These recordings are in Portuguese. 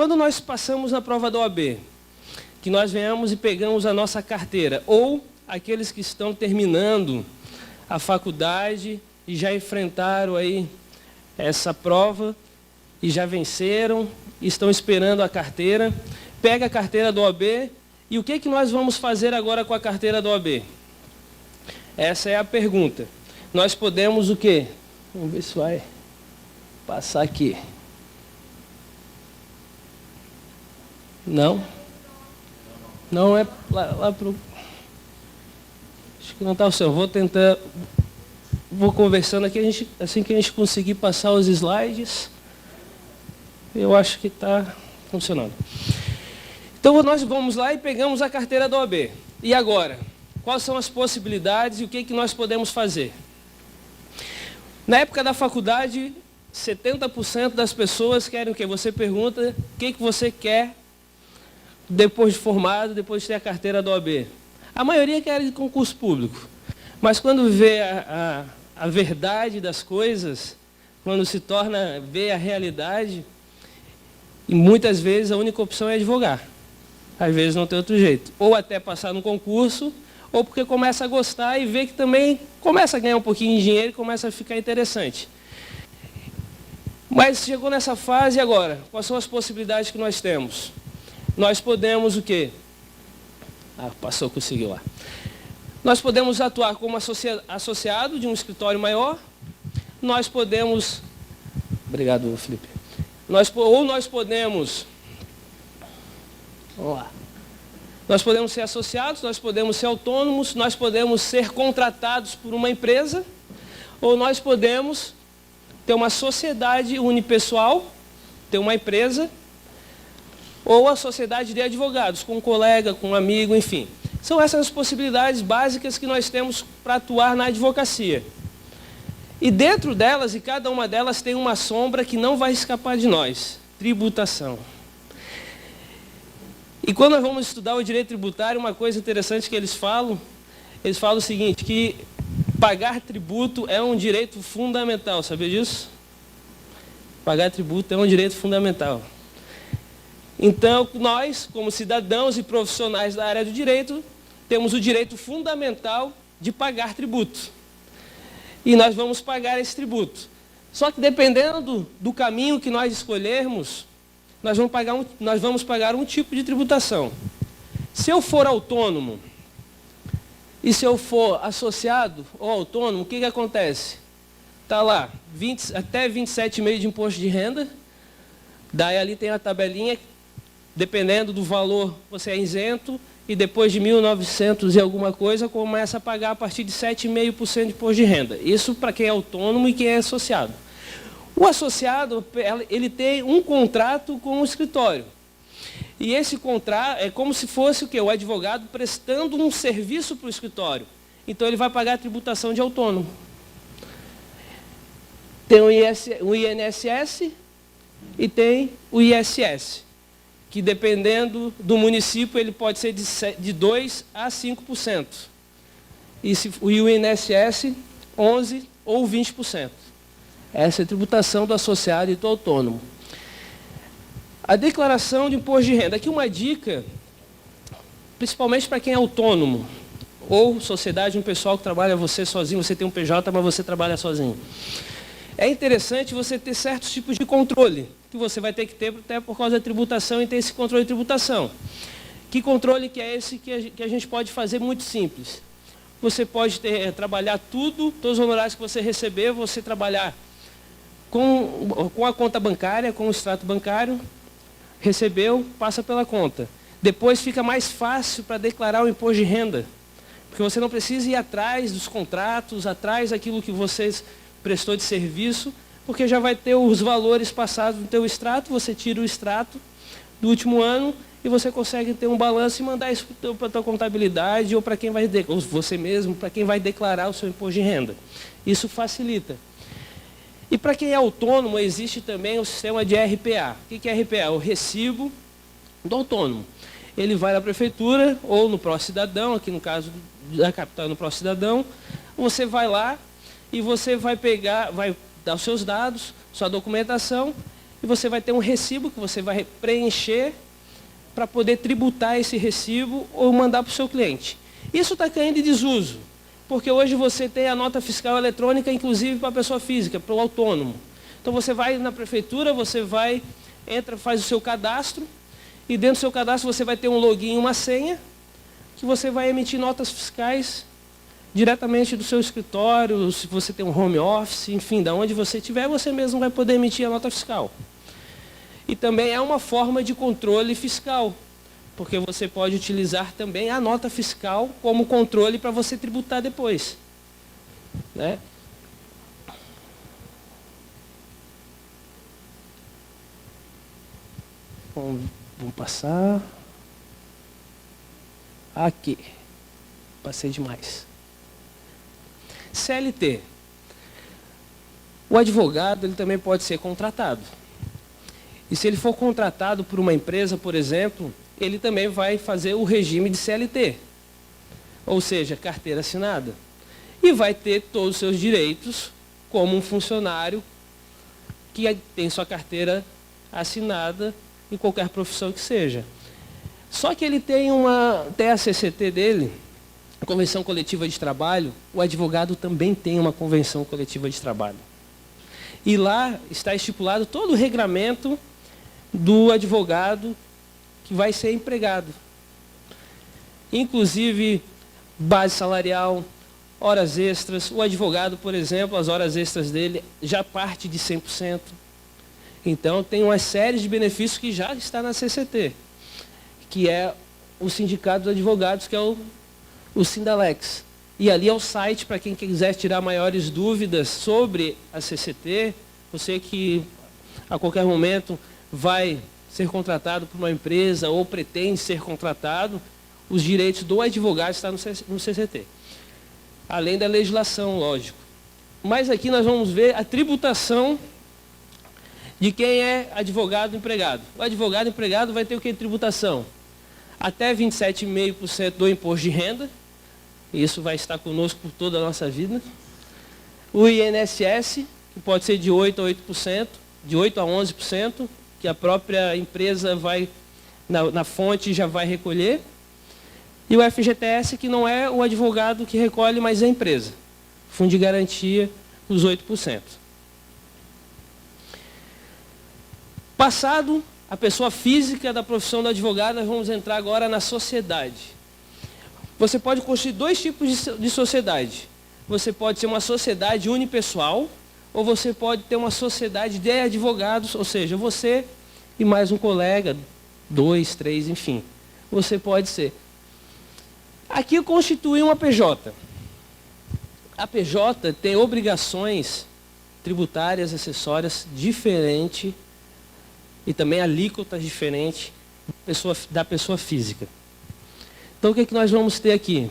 Quando nós passamos na prova da OAB, que nós venhamos e pegamos a nossa carteira, ou aqueles que estão terminando a faculdade e já enfrentaram aí essa prova e já venceram, e estão esperando a carteira, pega a carteira da OAB, e o que nós vamos fazer agora com a carteira da OAB? Essa é a pergunta. Nós podemos o quê? Vamos ver se vai passar aqui. Não? Não é lá para o... Acho que não está o seu. Vou tentar... Vou conversando aqui, assim que a gente conseguir passar os slides, eu acho que está funcionando. Então, nós vamos lá e pegamos a carteira da OAB. E agora? Quais são as possibilidades e o que nós podemos fazer? Na época da faculdade, 70% das pessoas querem o quê? Você pergunta o que você quer depois de formado, depois de ter a carteira da OAB. A maioria quer de concurso público. Mas quando vê a verdade das coisas, quando se torna, vê a realidade, e muitas vezes a única opção é advogar. Às vezes não tem outro jeito. Ou até passar no concurso, ou porque começa a gostar e vê que também começa a ganhar um pouquinho de dinheiro e começa a ficar interessante. Mas chegou nessa fase e agora? Quais são as possibilidades que nós temos? Nós podemos o quê? Passou, conseguiu lá. Nós podemos atuar como associado de um escritório maior. Nós podemos... Obrigado, Felipe. Ou nós podemos... Vamos lá. Nós podemos ser associados, nós podemos ser autônomos, nós podemos ser contratados por uma empresa, ou nós podemos ter uma sociedade unipessoal, ter uma empresa, ou a sociedade de advogados, com um colega, com um amigo, enfim. São essas as possibilidades básicas que nós temos para atuar na advocacia. E dentro delas, e cada uma delas tem uma sombra que não vai escapar de nós: tributação. E quando nós vamos estudar o direito tributário, uma coisa interessante que eles falam o seguinte, que pagar tributo é um direito fundamental, sabia disso? Pagar tributo é um direito fundamental. Então, nós, como cidadãos e profissionais da área do direito, temos o direito fundamental de pagar tributo. E nós vamos pagar esse tributo. Só que dependendo do caminho que nós escolhermos, nós vamos pagar um tipo de tributação. Se eu for autônomo e se eu for associado ou autônomo, o que acontece? Está lá, até 27,5% de imposto de renda, daí ali tem a tabelinha, dependendo do valor você é isento, e depois de 1.900 e alguma coisa, começa a pagar a partir de 7,5% de imposto de renda. Isso para quem é autônomo e quem é associado. O associado, ele tem um contrato com o escritório. E esse contrato é como se fosse o quê? O advogado prestando um serviço para o escritório. Então, ele vai pagar a tributação de autônomo. Tem o INSS e tem o ISS, que dependendo do município, ele pode ser de 2% a 5%. E o INSS, 11% ou 20%. Essa é a tributação do associado e do autônomo. A declaração de imposto de renda. Aqui uma dica, principalmente para quem é autônomo, ou sociedade, um pessoal que trabalha você sozinho, você tem um PJ, mas você trabalha sozinho. É interessante você ter certos tipos de controle, que você vai ter que ter até por causa da tributação e ter esse controle de tributação. Que controle que é esse que a gente pode fazer muito simples? Você pode trabalhar todos os honorários que você receber, você trabalhar com a conta bancária, com o extrato bancário, recebeu, passa pela conta. Depois fica mais fácil para declarar o imposto de renda, porque você não precisa ir atrás dos contratos, atrás daquilo que você prestou de serviço, porque já vai ter os valores passados no teu extrato, você tira o extrato do último ano e você consegue ter um balanço e mandar isso para a tua contabilidade ou para quem vai, ou você mesmo, para quem vai declarar o seu imposto de renda. Isso facilita. E para quem é autônomo, existe também o sistema de RPA. O que é RPA? O recibo do autônomo. Ele vai na prefeitura ou no Pró-Cidadão, aqui no caso da capital no Pró-Cidadão, você vai lá e você vai pegar, vai dar os seus dados, sua documentação, e você vai ter um recibo que você vai preencher para poder tributar esse recibo ou mandar para o seu cliente. Isso está caindo em desuso, porque hoje você tem a nota fiscal eletrônica, inclusive para a pessoa física, para o autônomo. Então você vai na prefeitura, você vai, entra, faz o seu cadastro, e dentro do seu cadastro você vai ter um login e uma senha, que você vai emitir notas fiscais diretamente do seu escritório, se você tem um home office, enfim, de onde você estiver, você mesmo vai poder emitir a nota fiscal. E também é uma forma de controle fiscal, porque você pode utilizar também a nota fiscal como controle para você tributar depois, né? Vamos passar. Aqui. Passei demais. CLT. O advogado ele também pode ser contratado. E se ele for contratado por uma empresa, por exemplo, ele também vai fazer o regime de CLT. Ou seja, carteira assinada. E vai ter todos os seus direitos como um funcionário que tem sua carteira assinada em qualquer profissão que seja. Só que ele tem a CCT dele, a Convenção Coletiva de Trabalho, o advogado também tem uma Convenção Coletiva de Trabalho. E lá está estipulado todo o regramento do advogado que vai ser empregado. Inclusive, base salarial, horas extras. O advogado, por exemplo, as horas extras dele já parte de 100%. Então, tem uma série de benefícios que já está na CCT, que é o Sindicato dos Advogados, que é o Sindalex. E ali é o site para quem quiser tirar maiores dúvidas sobre a CCT, você que a qualquer momento vai ser contratado por uma empresa ou pretende ser contratado, os direitos do advogado estão no CCT. Além da legislação, lógico. Mas aqui nós vamos ver a tributação de quem é advogado empregado. O advogado empregado vai ter o que de tributação? Até 27,5% do imposto de renda. Isso vai estar conosco por toda a nossa vida. O INSS, que pode ser de 8% a 8%, de 8% a 11%, que a própria empresa vai, na fonte, já vai recolher. E o FGTS, que não é o advogado que recolhe, mas é a empresa. Fundo de garantia, os 8%. Passado a pessoa física da profissão do advogado, nós vamos entrar agora na sociedade. Você pode constituir dois tipos de sociedade. Você pode ser uma sociedade unipessoal, ou você pode ter uma sociedade de advogados, ou seja, você e mais um colega, 2, 3, enfim. Você pode ser. Aqui eu constitui uma PJ. A PJ tem obrigações tributárias acessórias diferentes e também alíquotas diferentes da pessoa física. Então, o que é que nós vamos ter aqui?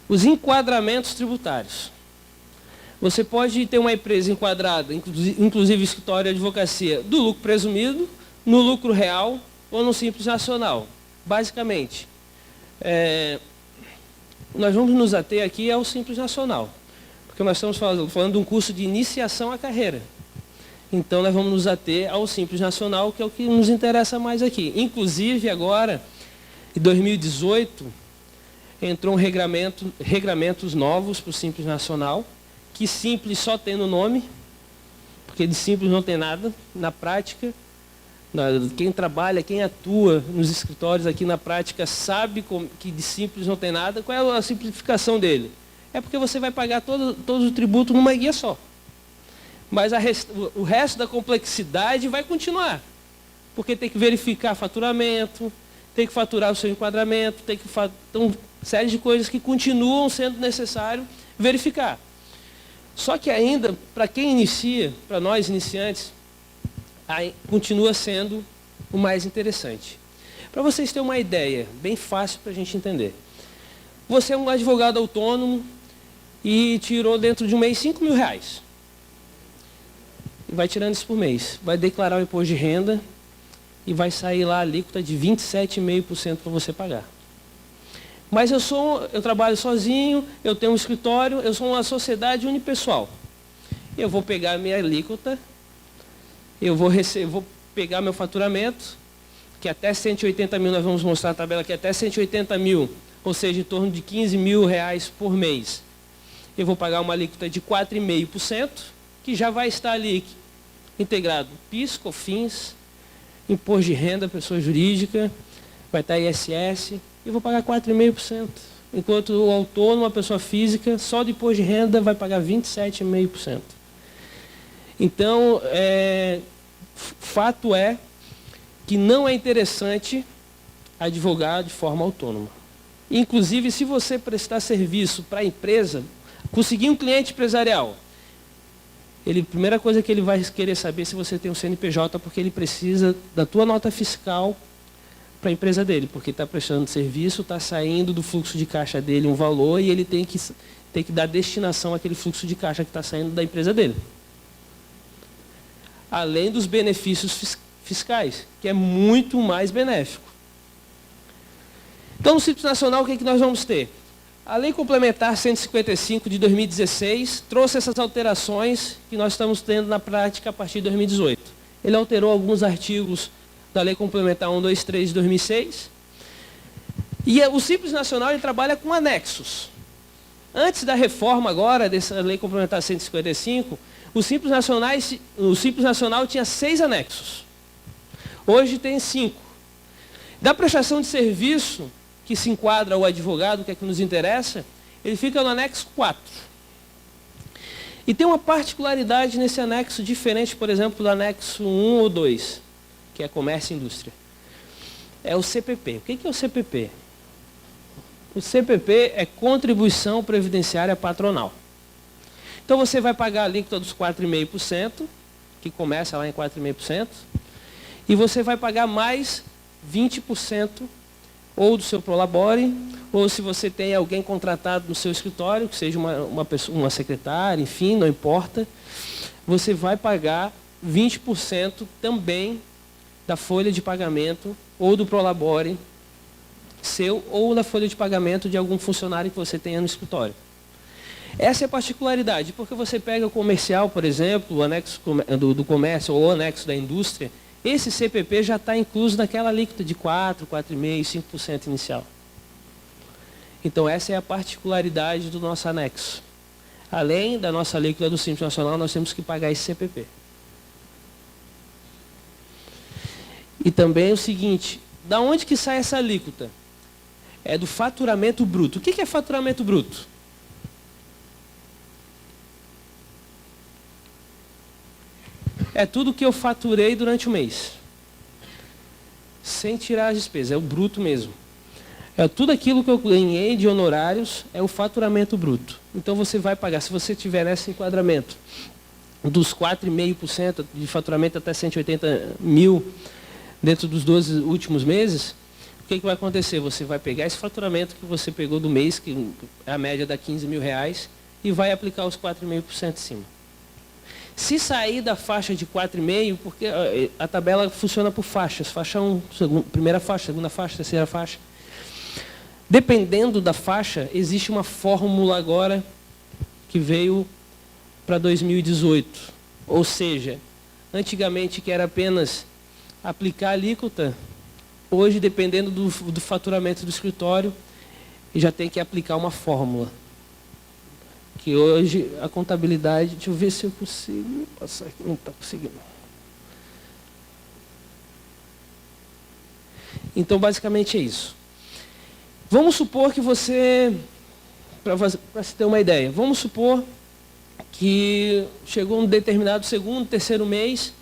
Os enquadramentos tributários. Você pode ter uma empresa enquadrada, inclusive escritório de advocacia, do lucro presumido, no lucro real ou no simples nacional. Basicamente, nós vamos nos ater aqui ao simples nacional, porque nós estamos falando de um curso de iniciação à carreira. Então, nós vamos nos ater ao Simples Nacional, que é o que nos interessa mais aqui. Inclusive, agora, em 2018, entrou regramentos novos para o Simples Nacional, que Simples só tem no nome, porque de Simples não tem nada. Na prática, quem trabalha, quem atua nos escritórios aqui na prática, sabe que de Simples não tem nada. Qual é a simplificação dele? É porque você vai pagar todo o tributo numa guia só. Mas o resto da complexidade vai continuar. Porque tem que verificar faturamento, tem que faturar o seu enquadramento, tem que então, série de coisas que continuam sendo necessário verificar. Só que ainda, para quem inicia, para nós iniciantes, continua sendo o mais interessante. Para vocês terem uma ideia, bem fácil para a gente entender. Você é um advogado autônomo e tirou dentro de um mês R$5.000. E vai tirando isso por mês. Vai declarar o imposto de renda e vai sair lá a alíquota de 27,5% para você pagar. Mas eu trabalho sozinho, eu tenho um escritório, eu sou uma sociedade unipessoal. Eu vou pegar a minha alíquota, eu vou pegar meu faturamento, que até 180 mil, nós vamos mostrar a tabela aqui, até 180 mil, ou seja, em torno de 15 mil reais por mês. Eu vou pagar uma alíquota de 4,5%, que já vai estar ali integrado PIS, COFINS, imposto de renda, pessoa jurídica, vai estar ISS, e vou pagar 4,5%. Enquanto o autônomo, a pessoa física, só do imposto de renda vai pagar 27,5%. Então, fato é que não é interessante advogar de forma autônoma. Inclusive, se você prestar serviço para a empresa, conseguir um cliente empresarial, a primeira coisa que ele vai querer saber é se você tem um CNPJ, porque ele precisa da tua nota fiscal para a empresa dele, porque está prestando serviço, está saindo do fluxo de caixa dele um valor e ele tem que dar destinação àquele fluxo de caixa que está saindo da empresa dele. Além dos benefícios fiscais, que é muito mais benéfico. Então, no Simples Nacional, o que nós vamos ter? A Lei Complementar 155 de 2016 trouxe essas alterações que nós estamos tendo na prática a partir de 2018. Ele alterou alguns artigos da Lei Complementar 123 de 2006. E o Simples Nacional ele trabalha com anexos. Antes da reforma agora, dessa Lei Complementar 155, o Simples Nacional tinha 6 anexos. Hoje tem 5. Da prestação de serviço, que se enquadra o advogado, que é que nos interessa, ele fica no anexo 4. E tem uma particularidade nesse anexo diferente, por exemplo, do anexo 1 ou 2, que é comércio e indústria. É o CPP. O que é o CPP? O CPP é contribuição previdenciária patronal. Então você vai pagar a alíquota dos 4,5%, que começa lá em 4,5%, e você vai pagar mais 20%, ou do seu prolabore, ou se você tem alguém contratado no seu escritório, que seja uma secretária, enfim, não importa, você vai pagar 20% também da folha de pagamento, ou do prolabore seu, ou da folha de pagamento de algum funcionário que você tenha no escritório. Essa é a particularidade, porque você pega o comercial, por exemplo, o anexo do comércio ou o anexo da indústria, esse CPP já está incluso naquela alíquota de 4, 4,5%, 5% inicial. Então essa é a particularidade do nosso anexo. Além da nossa alíquota do Simples Nacional, nós temos que pagar esse CPP. E também é o seguinte, da onde que sai essa alíquota? É do faturamento bruto. O que é faturamento bruto? É tudo que eu faturei durante o mês. Sem tirar as despesas, é o bruto mesmo. É tudo aquilo que eu ganhei de honorários, é o faturamento bruto. Então você vai pagar, se você tiver nesse enquadramento, dos 4,5% de faturamento até 180 mil, dentro dos 12 últimos meses, o que vai acontecer? Você vai pegar esse faturamento que você pegou do mês, que é a média da 15 mil reais, e vai aplicar os 4,5% em cima. Se sair da faixa de 4,5%, porque a tabela funciona por faixas, faixa 1, primeira faixa, segunda faixa, terceira faixa. Dependendo da faixa, existe uma fórmula agora que veio para 2018. Ou seja, antigamente que era apenas aplicar a alíquota, hoje, dependendo do faturamento do escritório, já tem que aplicar uma fórmula. Que hoje a contabilidade, deixa eu ver se eu consigo passar aqui, não está conseguindo. Então, basicamente é isso. Vamos supor que você, para se ter uma ideia, vamos supor que chegou um determinado segundo, terceiro mês,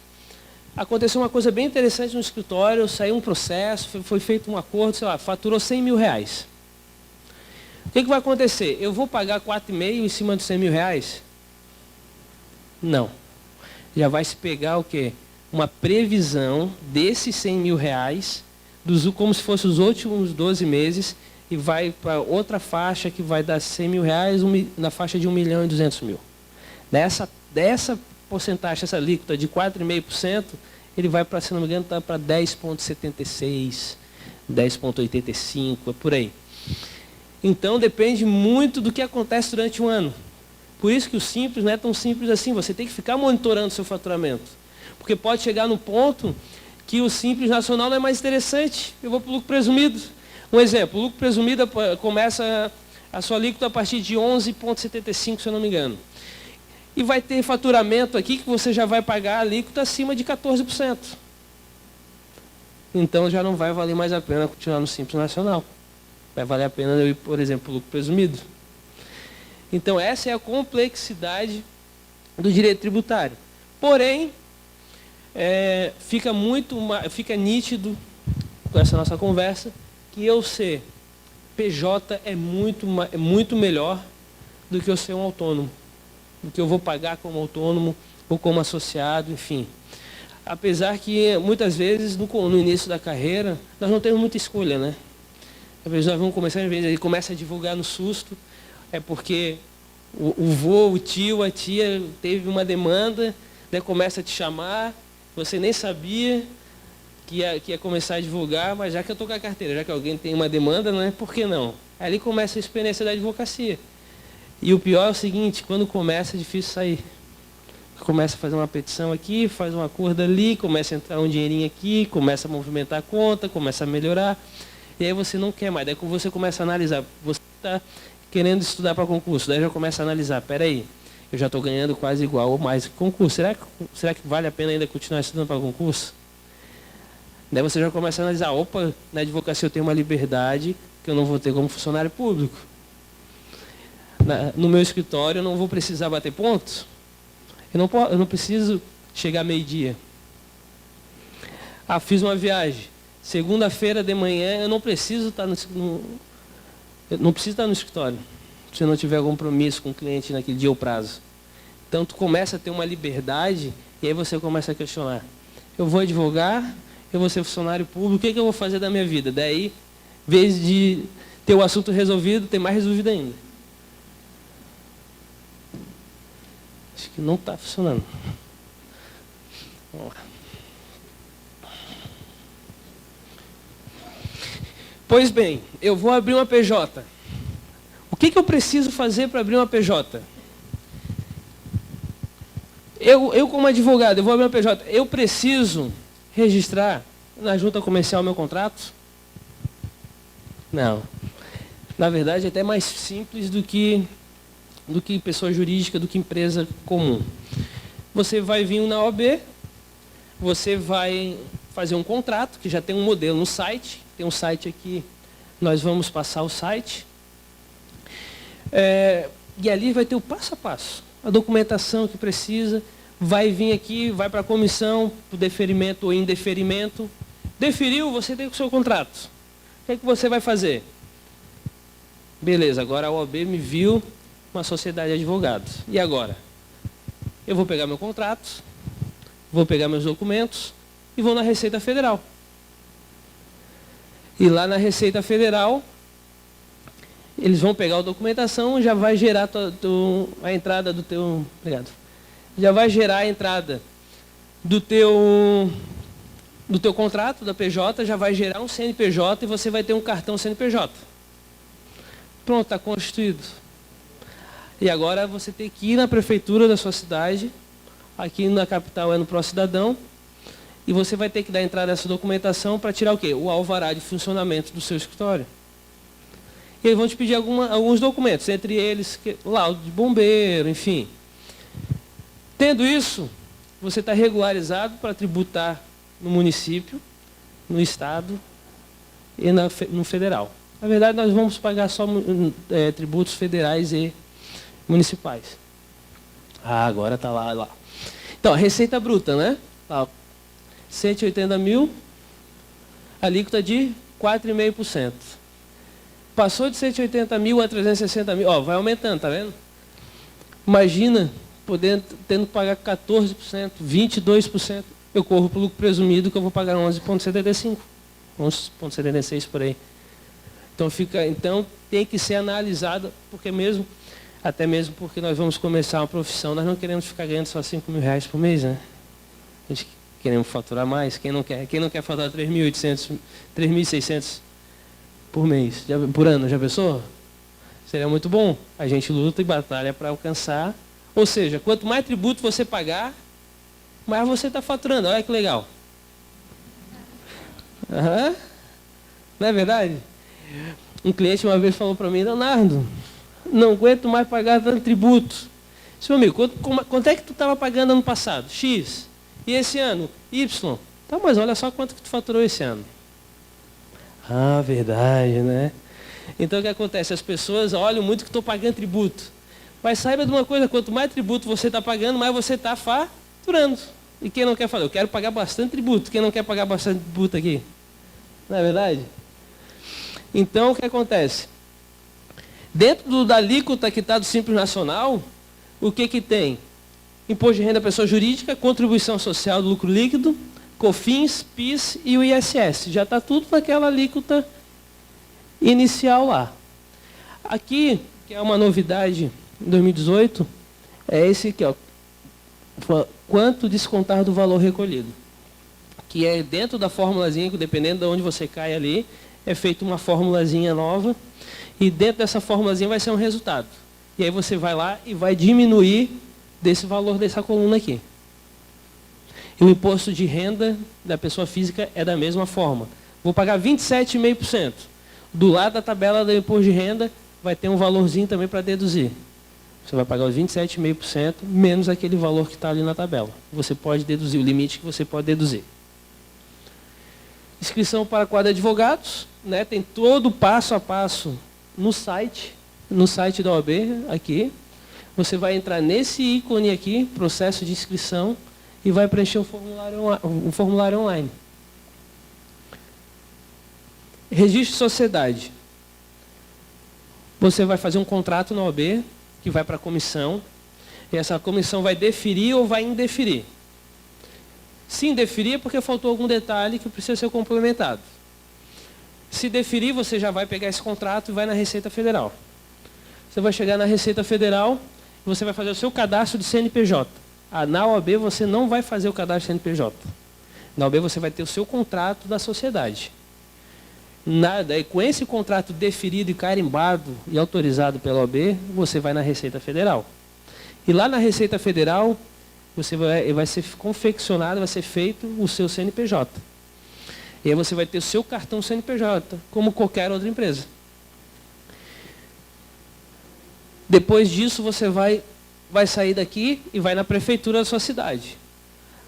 aconteceu uma coisa bem interessante no escritório, saiu um processo, foi feito um acordo, sei lá, faturou 100 mil reais. O que vai acontecer? Eu vou pagar 4,5% em cima de 100 mil reais? Não. Já vai se pegar o quê? Uma previsão desses 100 mil reais, como se fossem os últimos 12 meses, e vai para outra faixa que vai dar 100 mil reais na faixa de 1.200.000. Dessa porcentagem, essa alíquota de 4,5%, ele vai para, se não me engano, tá para 10,76%, 10,85%, é por aí. Então, depende muito do que acontece durante um ano. Por isso que o simples não é tão simples assim. Você tem que ficar monitorando o seu faturamento. Porque pode chegar no ponto que o simples nacional não é mais interessante. Eu vou para o lucro presumido. Um exemplo, o lucro presumido começa a sua alíquota a partir de 11,75, se eu não me engano. E vai ter faturamento aqui que você já vai pagar a alíquota acima de 14%. Então já não vai valer mais a pena continuar no simples nacional. Vai valer a pena eu ir, por exemplo, para o lucro presumido. Então essa é a complexidade do direito tributário. Porém, fica nítido com essa nossa conversa que eu ser PJ é muito melhor do que eu ser um autônomo. Do que eu vou pagar como autônomo ou como associado, enfim. Apesar que muitas vezes no início da carreira nós não temos muita escolha, né? Às vezes nós vamos começar, às vezes ele começa a divulgar no susto, é porque o vô, o tio, a tia teve uma demanda, daí começa a te chamar, você nem sabia que ia começar a divulgar, mas já que eu estou com a carteira, já que alguém tem uma demanda, não é? Por que não? Ali começa a experiência da advocacia. E o pior é o seguinte, quando começa é difícil sair. Começa a fazer uma petição aqui, faz um acordo ali, começa a entrar um dinheirinho aqui, começa a movimentar a conta, começa a melhorar. E aí você não quer mais, daí você começa a analisar. Você está querendo estudar para concurso, daí já começa a analisar, peraí, eu já estou ganhando quase igual ou mais que concurso. Será que vale a pena ainda continuar estudando para concurso? Daí você já começa a analisar, opa, na advocacia eu tenho uma liberdade que eu não vou ter como funcionário público. No meu escritório eu não vou precisar bater pontos. Eu não preciso chegar meio-dia. Fiz uma viagem. Segunda-feira de manhã eu não preciso estar não preciso estar no escritório, se eu não tiver compromisso com o cliente naquele dia ou prazo. Então tu começa a ter uma liberdade e aí você começa a questionar. Eu vou advogar, eu vou ser funcionário público, o que eu vou fazer da minha vida? Daí, em vez de ter o assunto resolvido, tem mais resolvido ainda. Acho que não está funcionando. Vamos lá. Pois bem, eu vou abrir uma PJ. O que eu preciso fazer para abrir uma PJ? Eu como advogado, eu vou abrir uma PJ. Eu preciso registrar na junta comercial meu contrato? Não. Na verdade, é até mais simples do que pessoa jurídica, do que empresa comum. Você vai vir na OAB, você vai fazer um contrato, que já tem um modelo no site. Tem um site aqui, nós vamos passar o site. E ali vai ter o passo a passo. A documentação que precisa, vai vir aqui, vai para a comissão, para o deferimento ou indeferimento. Deferiu, você tem o seu contrato. O que você vai fazer? Beleza, agora a OAB me viu uma sociedade de advogados. E agora? Eu vou pegar meu contrato, vou pegar meus documentos e vou na Receita Federal. E lá na Receita Federal, eles vão pegar a documentação, já vai gerar a entrada do teu... Obrigado. Já vai gerar a entrada do teu contrato, da PJ, já vai gerar um CNPJ e você vai ter um cartão CNPJ. Pronto, está constituído. E agora você tem que ir na prefeitura da sua cidade, aqui na capital é no Pró-Cidadão, e você vai ter que dar entrada nessa documentação para tirar o quê? O alvará de funcionamento do seu escritório. E eles vão te pedir alguns documentos, entre eles laudo de bombeiro, enfim. Tendo isso, você está regularizado para tributar no município, no estado e no federal. Na verdade, nós vamos pagar só tributos federais e municipais. Agora está lá. Então, a receita bruta, né? 180 mil, alíquota de 4,5%. Passou de 180 mil a 360 mil, vai aumentando, tá vendo? Imagina, tendo que pagar 14%, 22%. Eu corro para o lucro presumido que eu vou pagar 11,75%, 11,76% por aí. Então tem que ser analisado, até mesmo porque nós vamos começar uma profissão, nós não queremos ficar ganhando só 5 mil reais por mês, né? A gente queremos faturar mais, quem não quer faturar 3.800, 3.600 por mês, por ano, já pensou? Seria muito bom. A gente luta e batalha para alcançar. Ou seja, quanto mais tributo você pagar, mais você está faturando. Olha que legal. Uhum. Não é verdade? Um cliente uma vez falou para mim: Leonardo, não aguento mais pagar tanto tributo. Disse: meu amigo, quanto é que tu estava pagando ano passado? X. E esse ano? Y. Tá, mas olha só quanto que tu faturou esse ano. Ah, verdade, né? Então o que acontece? As pessoas olham muito que estou pagando tributo. Mas saiba de uma coisa: quanto mais tributo você está pagando, mais você está faturando. E quem não quer falar? Eu quero pagar bastante tributo. Quem não quer pagar bastante tributo aqui? Não é verdade? Então o que acontece? Dentro da alíquota que está do Simples Nacional, o que tem? Imposto de renda da pessoa jurídica, contribuição social do lucro líquido, COFINS, PIS e o ISS. Já está tudo naquela alíquota inicial lá. Aqui, que é uma novidade em 2018, é esse aqui, ó. Quanto descontar do valor recolhido. Que é dentro da formulazinha, que dependendo de onde você cai ali, é feita uma formulazinha nova. E dentro dessa formulazinha vai ser um resultado. E aí você vai lá e vai diminuir desse valor dessa coluna aqui. E o imposto de renda da pessoa física é da mesma forma. Vou pagar 27,5%. Do lado da tabela do imposto de renda vai ter um valorzinho também para deduzir. Você vai pagar os 27,5% menos aquele valor que está ali na tabela. Você pode deduzir, o limite que você pode deduzir. Inscrição para quadro de advogados, né? Tem todo o passo a passo no site da OAB, aqui. Você vai entrar nesse ícone aqui, processo de inscrição, e vai preencher um formulário online. Registro de sociedade. Você vai fazer um contrato na OAB, que vai para a comissão, e essa comissão vai deferir ou vai indeferir. Se indeferir é porque faltou algum detalhe que precisa ser complementado. Se deferir, você já vai pegar esse contrato e vai na Receita Federal. Você vai chegar na Receita Federal e você vai fazer o seu cadastro de CNPJ. Na OAB você não vai fazer o cadastro de CNPJ. Na OAB você vai ter o seu contrato da sociedade. E com esse contrato deferido e carimbado e autorizado pela OAB, você vai na Receita Federal. E lá na Receita Federal, vai ser confeccionado, vai ser feito o seu CNPJ. E aí você vai ter o seu cartão CNPJ, como qualquer outra empresa. Depois disso, você vai sair daqui e vai na prefeitura da sua cidade.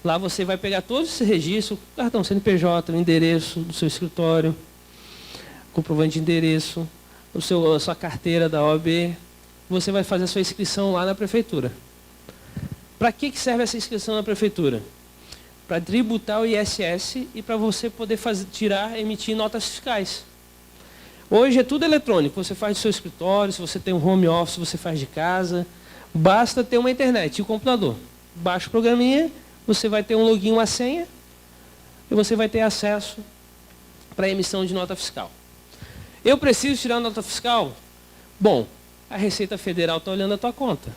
Lá você vai pegar todo esse registro, cartão CNPJ, o endereço do seu escritório, comprovante de endereço, a sua carteira da OAB. Você vai fazer a sua inscrição lá na prefeitura. Para que serve essa inscrição na prefeitura? Para tributar o ISS e para você poder emitir notas fiscais. Hoje é tudo eletrônico, você faz do seu escritório, se você tem um home office, você faz de casa. Basta ter uma internet e um computador. Baixa o programinha, você vai ter um login, uma senha, e você vai ter acesso para a emissão de nota fiscal. Eu preciso tirar nota fiscal? Bom, a Receita Federal está olhando a tua conta.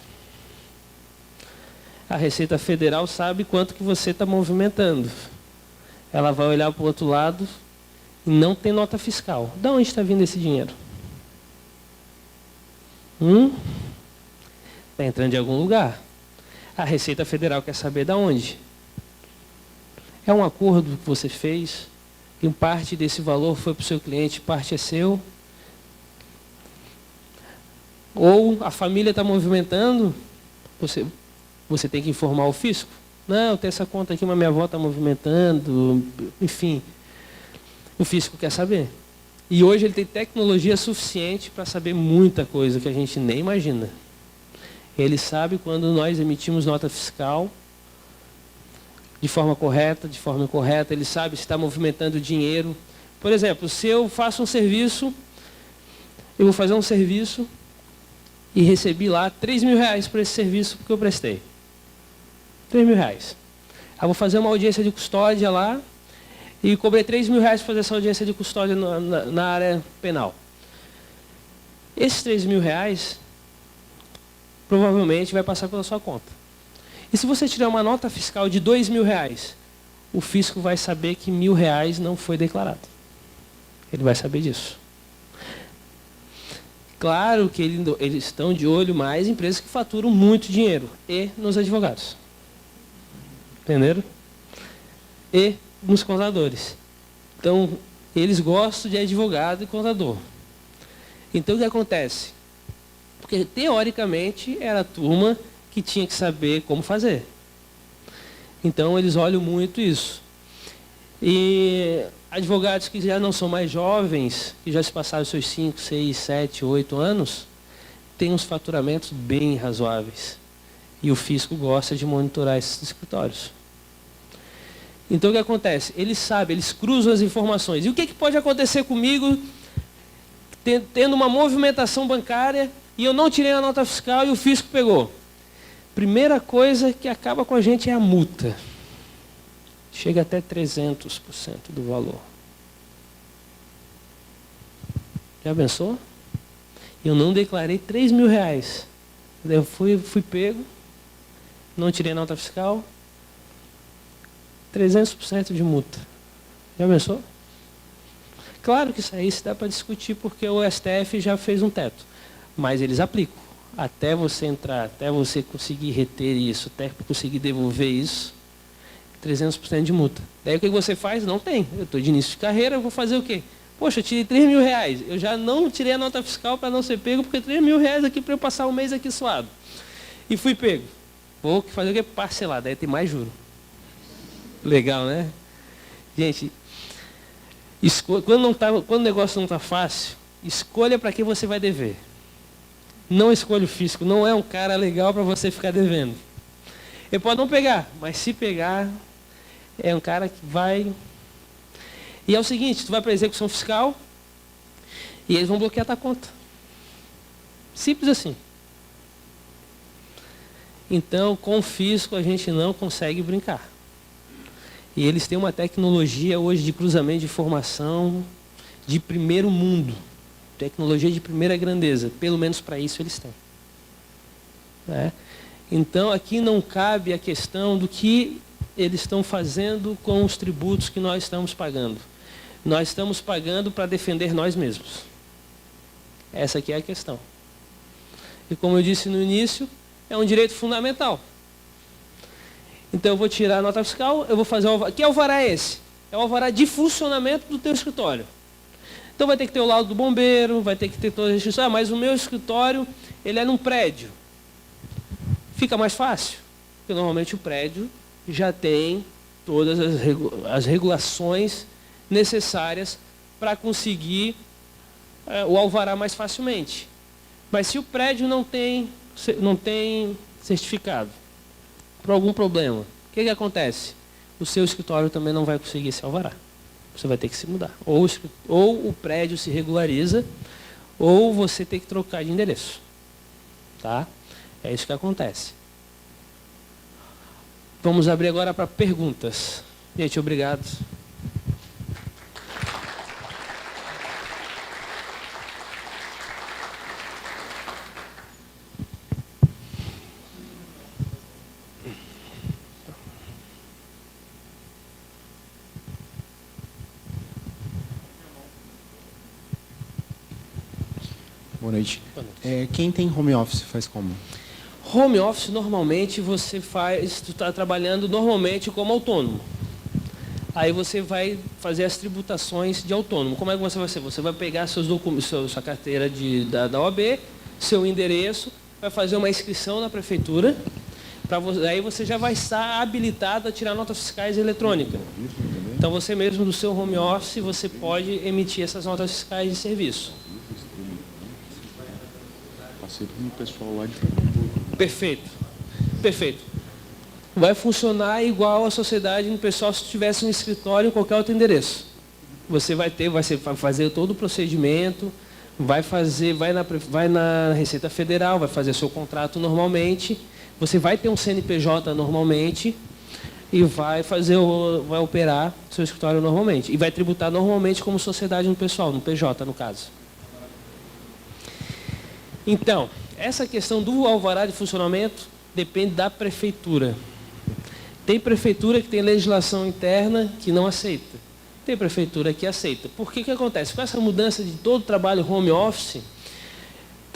A Receita Federal sabe quanto que você está movimentando. Ela vai olhar para o outro lado e não tem nota fiscal. De onde está vindo esse dinheiro? Está entrando de algum lugar. A Receita Federal quer saber de onde. É um acordo que você fez, e parte desse valor foi para o seu cliente, parte é seu. Ou a família está movimentando, você tem que informar o fisco. Não, tem essa conta aqui, mas minha avó está movimentando, enfim. O fisco quer saber. E hoje ele tem tecnologia suficiente para saber muita coisa que a gente nem imagina. Ele sabe quando nós emitimos nota fiscal de forma correta, de forma incorreta. Ele sabe se está movimentando dinheiro. Por exemplo, se eu faço um serviço, eu vou fazer um serviço e recebi lá R$3.000 por esse serviço que eu prestei. R$3.000. Eu vou fazer uma audiência de custódia lá e cobrei R$3.000 para fazer essa audiência de custódia na área penal. Esses R$3.000 provavelmente vai passar pela sua conta. E se você tirar uma nota fiscal de R$2.000, o fisco vai saber que R$1.000 não foi declarado. Ele vai saber disso. Claro que eles estão de olho mais em empresas que faturam muito dinheiro e nos advogados. Entenderam? E nos contadores. Então, eles gostam de advogado e contador. Então, o que acontece? Porque, teoricamente, era a turma que tinha que saber como fazer. Então, eles olham muito isso. E advogados que já não são mais jovens, que já se passaram seus 5, 6, 7, 8 anos, têm uns faturamentos bem razoáveis. E o fisco gosta de monitorar esses escritórios. Então, o que acontece? Eles sabem, eles cruzam as informações. E o que pode acontecer comigo tendo uma movimentação bancária e eu não tirei a nota fiscal e o fisco pegou? Primeira coisa que acaba com a gente é a multa. Chega até 300% do valor. Já pensou? Eu não declarei 3 mil reais. Eu fui pego, não tirei a nota fiscal, 300% de multa. Já pensou? Claro que isso aí se dá para discutir porque o STF já fez um teto. Mas eles aplicam. Até você entrar, até você conseguir reter isso, até conseguir devolver isso, 300% de multa. Daí o que você faz? Não tem. Eu estou de início de carreira, eu vou fazer o quê? Poxa, eu tirei 3 mil reais. Eu já não tirei a nota fiscal para não ser pego, porque 3 mil reais aqui para eu passar um mês aqui suado. E fui pego. Vou fazer o quê? Parcelar, daí tem mais juro. Legal, né? Gente, quando o negócio não está fácil, escolha para quem você vai dever. Não escolha o fisco, não é um cara legal para você ficar devendo. Ele pode não pegar, mas se pegar, é um cara que vai... E é o seguinte, tu vai para a execução fiscal e eles vão bloquear a tua conta. Simples assim. Então, com o fisco a gente não consegue brincar. E eles têm uma tecnologia hoje de cruzamento de informação de primeiro mundo. Tecnologia de primeira grandeza. Pelo menos para isso eles têm. Né? Então, aqui não cabe a questão do que eles estão fazendo com os tributos que nós estamos pagando. Nós estamos pagando para defender nós mesmos. Essa aqui é a questão. E como eu disse no início, é um direito fundamental. Então, eu vou tirar a nota fiscal, eu vou fazer o alvará. Que alvará é esse? É o alvará de funcionamento do teu escritório. Então, vai ter que ter o laudo do bombeiro, vai ter que ter toda a restrição. Ah, mas o meu escritório, ele é num prédio. Fica mais fácil? Porque normalmente o prédio já tem todas as regulações necessárias para conseguir o alvará mais facilmente. Mas se o prédio não tem certificado, por algum problema, o que acontece? O seu escritório também não vai conseguir esse alvará. Você vai ter que se mudar. Ou o prédio se regulariza, ou você tem que trocar de endereço. Tá? É isso que acontece. Vamos abrir agora para perguntas. Gente, obrigado. Boa noite. Quem tem home office faz como? Home office, normalmente, tu está trabalhando normalmente como autônomo. Aí você vai fazer as tributações de autônomo. Como é que você vai ser? Você vai pegar seus documentos, sua carteira da OAB, seu endereço, vai fazer uma inscrição na prefeitura, aí você já vai estar habilitado a tirar notas fiscais eletrônicas. Então você mesmo do seu home office, você pode emitir essas notas fiscais de serviço. Passei para o pessoal lá de... Perfeito. Perfeito. Vai funcionar igual a sociedade no pessoal se tivesse um escritório em qualquer outro endereço. Você vai fazer todo o procedimento, vai na Receita Federal, vai fazer seu contrato normalmente, você vai ter um CNPJ normalmente e vai operar seu escritório normalmente. E vai tributar normalmente como sociedade no pessoal, no PJ no caso. Então, essa questão do alvará de funcionamento depende da prefeitura. Tem prefeitura que tem legislação interna que não aceita. Tem prefeitura que aceita. Por que acontece? Com essa mudança de todo o trabalho home office,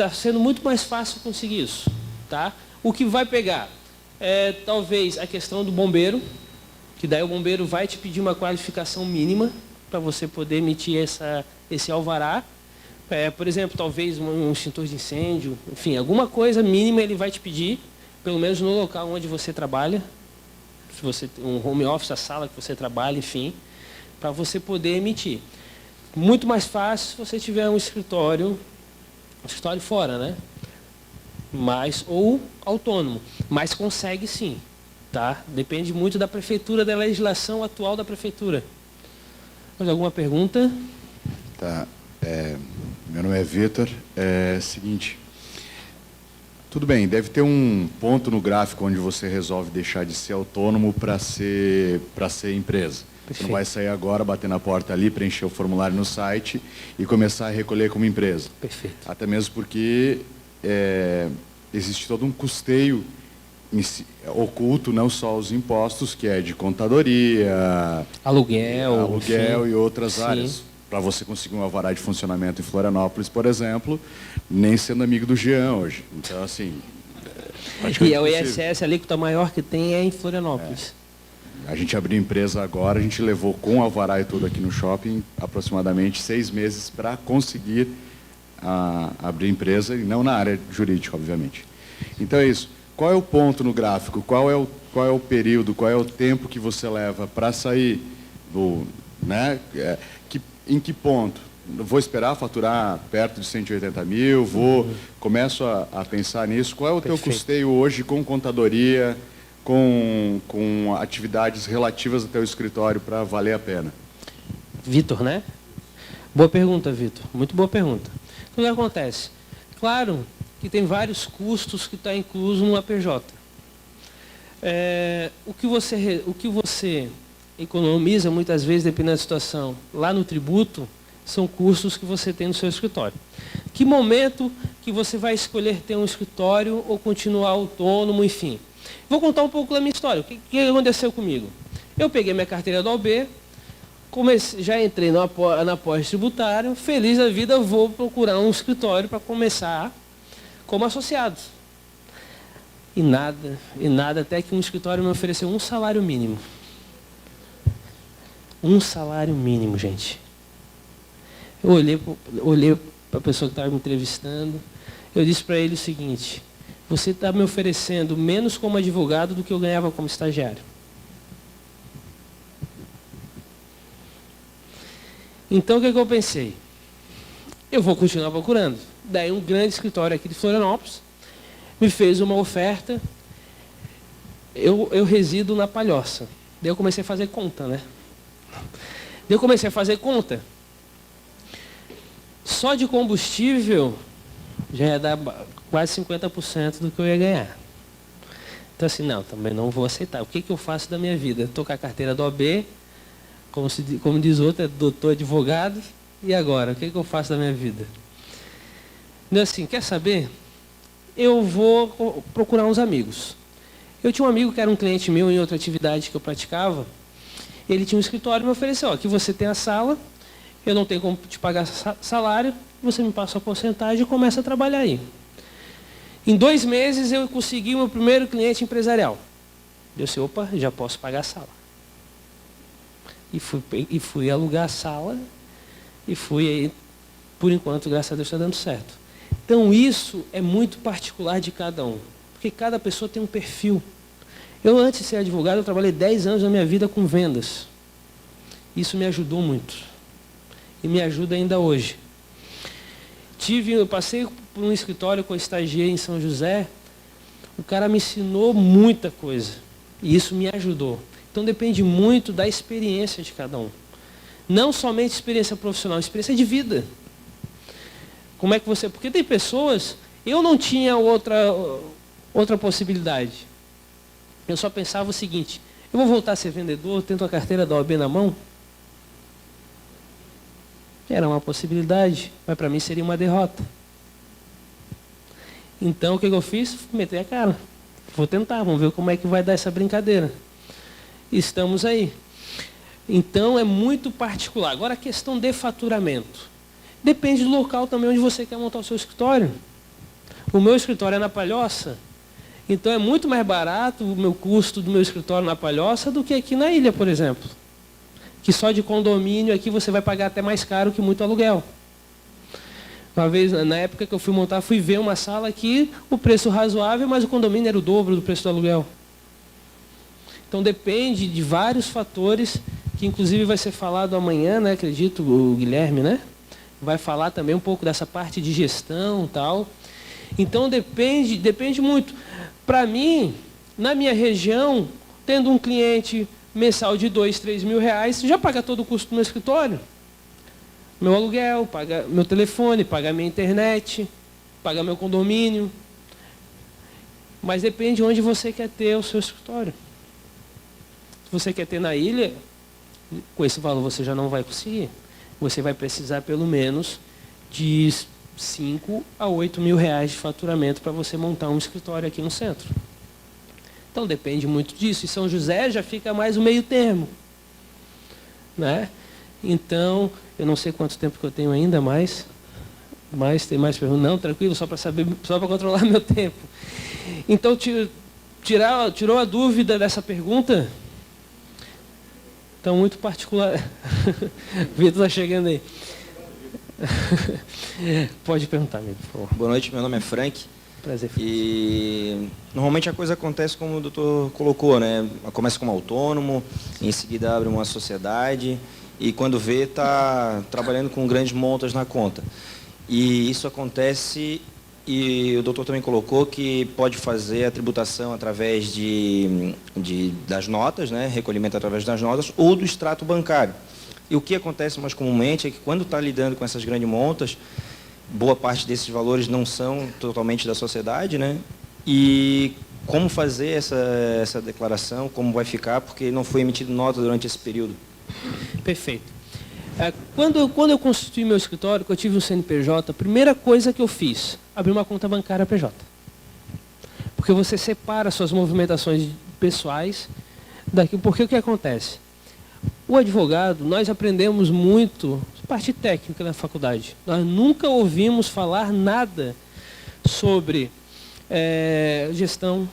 está sendo muito mais fácil conseguir isso. Tá? O que vai pegar é talvez a questão do bombeiro, que daí o bombeiro vai te pedir uma qualificação mínima para você poder emitir esse alvará. Por exemplo, talvez um extintor de incêndio, enfim, alguma coisa mínima ele vai te pedir, pelo menos no local onde você trabalha, se você tem um home office, a sala que você trabalha, enfim, para você poder emitir. Muito mais fácil se você tiver um escritório fora, né? Ou autônomo, mas consegue sim, tá? Depende muito da prefeitura, da legislação atual da prefeitura. Mais alguma pergunta? Tá. Meu nome é Vitor. Seguinte, tudo bem, deve ter um ponto no gráfico onde você resolve deixar de ser autônomo para ser empresa. Perfeito. Você não vai sair agora, bater na porta ali, preencher o formulário no site e começar a recolher como empresa. Perfeito. Até mesmo porque existe todo um custeio oculto, não só os impostos, que é de contadoria, aluguel e outras sim. áreas. Para você conseguir um alvará de funcionamento em Florianópolis, por exemplo, nem sendo amigo do Jean hoje. Então, assim... E o ISS, a alíquota maior que tem é em Florianópolis. A gente abriu empresa agora, a gente levou com o alvará e tudo aqui no shopping aproximadamente 6 meses para conseguir abrir empresa, e não na área jurídica, obviamente. Então é isso. Qual é o ponto no gráfico? Qual é o período, qual é o tempo que você leva para sair do... Né? Em que ponto? Vou esperar faturar perto de 180 mil, começo a pensar nisso. Qual é o teu custeio hoje com contadoria, com atividades relativas ao teu escritório para valer a pena? Vitor, né? Boa pergunta, Vitor. Muito boa pergunta. Então, o que acontece? Claro que tem vários custos que estão inclusos no APJ. O que você economiza, muitas vezes, dependendo da situação, lá no tributo, são custos que você tem no seu escritório. Que momento que você vai escolher ter um escritório ou continuar autônomo, enfim. Vou contar um pouco da minha história. O que aconteceu comigo? Eu peguei minha carteira da OAB, já entrei na pós-tributário, feliz da vida, vou procurar um escritório para começar como associado. E nada, até que um escritório me ofereceu um salário mínimo. Um salário mínimo, gente. Eu olhei para a pessoa que estava me entrevistando, eu disse para ele o seguinte: você está me oferecendo menos como advogado do que eu ganhava como estagiário. Então, o que eu pensei? Eu vou continuar procurando. Daí um grande escritório aqui de Florianópolis me fez uma oferta. Eu resido na Palhoça. Daí eu comecei a fazer conta, né? Só de combustível já ia dar quase 50% do que eu ia ganhar. Então assim, não, também não vou aceitar. O que eu faço da minha vida? Estou com a carteira do OAB, como diz outro, é doutor advogado, e agora? O que eu faço da minha vida? Então assim, quer saber? Eu vou procurar uns amigos. Eu tinha um amigo que era um cliente meu em outra atividade que eu praticava. Ele tinha um escritório e me ofereceu: aqui você tem a sala, eu não tenho como te pagar salário, você me passa a porcentagem e começa a trabalhar aí. Em 2 meses eu consegui o meu primeiro cliente empresarial. Eu disse: opa, já posso pagar a sala. E fui alugar a sala, e fui aí, por enquanto, graças a Deus, está dando certo. Então isso é muito particular de cada um, porque cada pessoa tem um perfil. Eu, antes de ser advogado, eu trabalhei 10 anos da minha vida com vendas. Isso me ajudou muito. E me ajuda ainda hoje. Eu passei por um escritório com a estagiária em São José. O cara me ensinou muita coisa. E isso me ajudou. Então depende muito da experiência de cada um. Não somente experiência profissional, experiência de vida. Como é que você... Porque tem pessoas... Eu não tinha outra possibilidade. Eu só pensava o seguinte: eu vou voltar a ser vendedor, tendo a carteira da OAB na mão? Era uma possibilidade, mas para mim seria uma derrota. Então o que eu fiz? Meti a cara. Vou tentar, vamos ver como é que vai dar essa brincadeira. Estamos aí. Então é muito particular. Agora a questão de faturamento. Depende do local também onde você quer montar o seu escritório. O meu escritório é na Palhoça, então é muito mais barato o meu custo do meu escritório na Palhoça do que aqui na ilha, por exemplo. Que só de condomínio aqui você vai pagar até mais caro que muito aluguel. Uma vez, na época que eu fui montar, fui ver uma sala aqui, o preço razoável, mas o condomínio era o dobro do preço do aluguel. Então depende de vários fatores, que inclusive vai ser falado amanhã, né? Acredito, o Guilherme, né? Vai falar também um pouco dessa parte de gestão e tal. Então depende muito. Para mim, na minha região, tendo um cliente mensal de 2, 3 mil reais, já paga todo o custo do meu escritório. Meu aluguel, paga meu telefone, paga minha internet, paga meu condomínio. Mas depende de onde você quer ter o seu escritório. Se você quer ter na ilha, com esse valor você já não vai conseguir. Você vai precisar pelo menos de 5 a 8 mil reais de faturamento para você montar um escritório aqui no centro. Então depende muito disso. E São José já fica mais o meio termo, né? Então, eu não sei quanto tempo que eu tenho ainda, mas tem mais perguntas? Não, tranquilo, só para saber, só para controlar meu tempo. Então, tirou a dúvida dessa pergunta? Então, muito particular. O Vitor está chegando aí. Pode perguntar, amigo, por favor. Boa noite, meu nome é Frank. Prazer, Frank. E normalmente a coisa acontece como o doutor colocou, né? Começa como autônomo, em seguida abre uma sociedade e quando vê está trabalhando com grandes montas na conta. E isso acontece, e o doutor também colocou que pode fazer a tributação através das notas, né? Recolhimento através das notas ou do extrato bancário. E o que acontece mais comumente é que quando está lidando com essas grandes montas, boa parte desses valores não são totalmente da sociedade, né? E como fazer essa declaração, como vai ficar, porque não foi emitido nota durante esse período. Perfeito. Quando eu constituí meu escritório, que eu tive um CNPJ, a primeira coisa que eu fiz, abri uma conta bancária PJ. Porque você separa suas movimentações pessoais daqui. Porque o que acontece? O advogado, nós aprendemos muito, parte técnica na faculdade. Nós nunca ouvimos falar nada sobre gestão,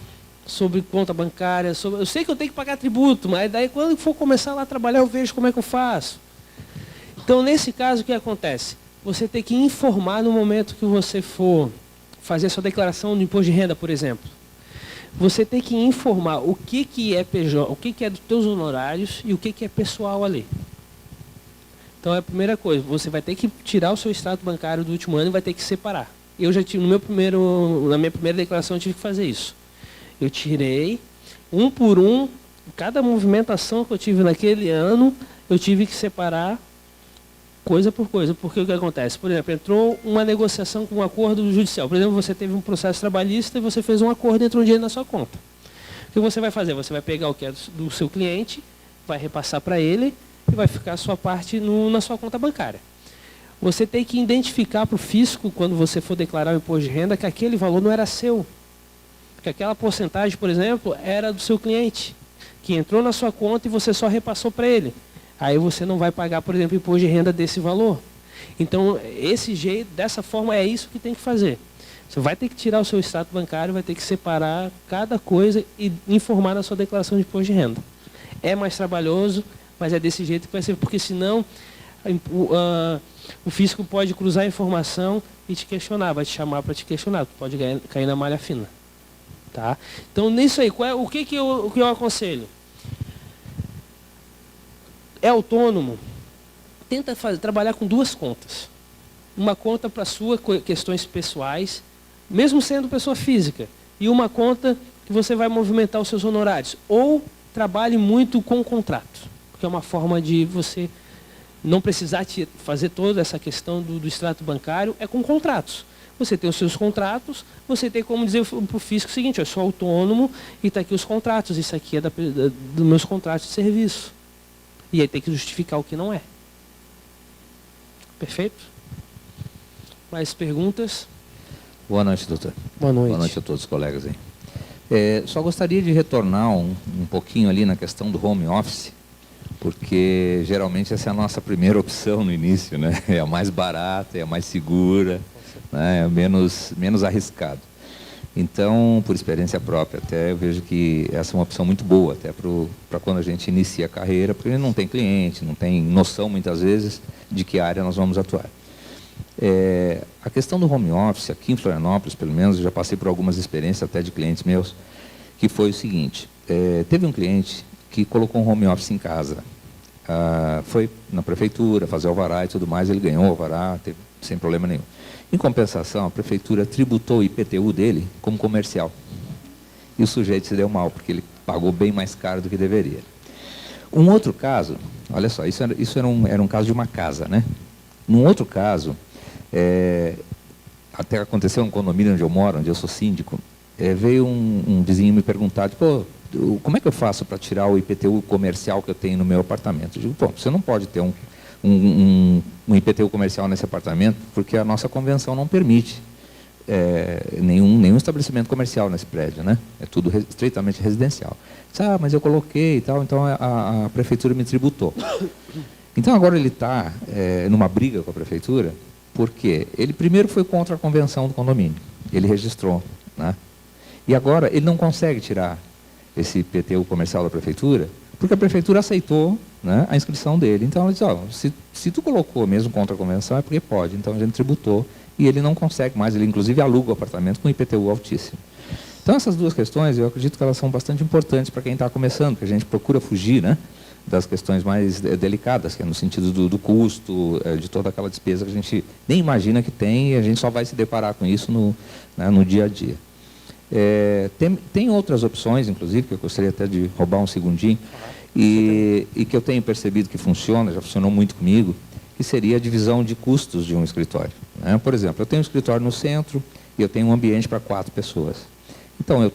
sobre conta bancária. Eu sei que eu tenho que pagar tributo, mas daí quando for começar lá a trabalhar, eu vejo como é que eu faço. Então, nesse caso, o que acontece? Você tem que informar no momento que você for fazer a sua declaração do imposto de renda, por exemplo. Você tem que informar o que é PJ, o que é dos teus honorários e o que é pessoal ali. Então, é a primeira coisa, você vai ter que tirar o seu extrato bancário do último ano e vai ter que separar. Eu já tive, na minha primeira declaração, eu tive que fazer isso. Eu tirei, um por um, cada movimentação que eu tive naquele ano, eu tive que separar coisa por coisa. Porque o que acontece? Por exemplo, entrou uma negociação com um acordo judicial. Por exemplo, você teve um processo trabalhista e você fez um acordo e entrou um dinheiro na sua conta. O que você vai fazer? Você vai pegar o que é do seu cliente, vai repassar para ele e vai ficar a sua parte na sua conta bancária. Você tem que identificar para o fisco, quando você for declarar o imposto de renda, que aquele valor não era seu. Que aquela porcentagem, por exemplo, era do seu cliente, que entrou na sua conta e você só repassou para ele. Aí você não vai pagar, por exemplo, imposto de renda desse valor. Então, dessa forma, é isso que tem que fazer. Você vai ter que tirar o seu extrato bancário, vai ter que separar cada coisa e informar na sua declaração de imposto de renda. É mais trabalhoso, mas é desse jeito que vai ser, porque senão o fisco pode cruzar a informação e te questionar, vai te chamar para te questionar, pode cair na malha fina. Tá? Então, nisso aí, o que eu aconselho? É autônomo, tenta trabalhar com duas contas. Uma conta para suas questões pessoais, mesmo sendo pessoa física, e uma conta que você vai movimentar os seus honorários. Ou trabalhe muito com contrato, porque é uma forma de você não precisar fazer toda essa questão do extrato bancário, é com contratos. Você tem os seus contratos, você tem como dizer para o fisco o seguinte, eu sou autônomo e está aqui os contratos, isso aqui é dos meus contratos de serviço. E aí tem que justificar o que não é. Perfeito? Mais perguntas? Boa noite, doutor. Boa noite. Boa noite a todos os colegas aí. Só gostaria de retornar um pouquinho ali na questão do home office, porque geralmente essa é a nossa primeira opção no início, né? É a mais barata, é a mais segura, né? É menos arriscado. Então, por experiência própria, até eu vejo que essa é uma opção muito boa, até para quando a gente inicia a carreira, porque não tem cliente, não tem noção, muitas vezes, de que área nós vamos atuar. A questão do home office, aqui em Florianópolis, pelo menos, eu já passei por algumas experiências até de clientes meus, que foi o seguinte, teve um cliente que colocou um home office em casa, foi na prefeitura fazer alvará e tudo mais, ele ganhou o alvará, sem problema nenhum. Em compensação, a prefeitura tributou o IPTU dele como comercial. E o sujeito se deu mal, porque ele pagou bem mais caro do que deveria. Um outro caso, olha só, isso era um caso de uma casa, né? Num outro caso, até aconteceu um condomínio onde eu moro, onde eu sou síndico, veio um vizinho me perguntar, pô, como é que eu faço para tirar o IPTU comercial que eu tenho no meu apartamento? Eu digo, pô, você não pode ter um IPTU comercial nesse apartamento, porque a nossa convenção não permite nenhum estabelecimento comercial nesse prédio, né? É tudo estritamente residencial. Disse, mas eu coloquei e tal, então a prefeitura me tributou. Então agora ele está numa briga com a prefeitura, porque ele primeiro foi contra a convenção do condomínio, ele registrou, né? E agora ele não consegue tirar esse IPTU comercial da prefeitura, porque a prefeitura aceitou, né, a inscrição dele. Então, ela disse, se tu colocou mesmo contra a convenção, é porque pode. Então, a gente tributou e ele não consegue mais. Ele, inclusive, aluga o apartamento com IPTU altíssimo. Então, essas duas questões, eu acredito que elas são bastante importantes para quem está começando, porque a gente procura fugir, né, das questões mais delicadas, que é no sentido do custo, de toda aquela despesa que a gente nem imagina que tem e a gente só vai se deparar com isso no dia a dia. Tem outras opções, inclusive, que eu gostaria até de roubar um segundinho, e que eu tenho percebido que funciona, já funcionou muito comigo, que seria a divisão de custos de um escritório, né? Por exemplo, eu tenho um escritório no centro e eu tenho um ambiente para 4 pessoas. Então, eu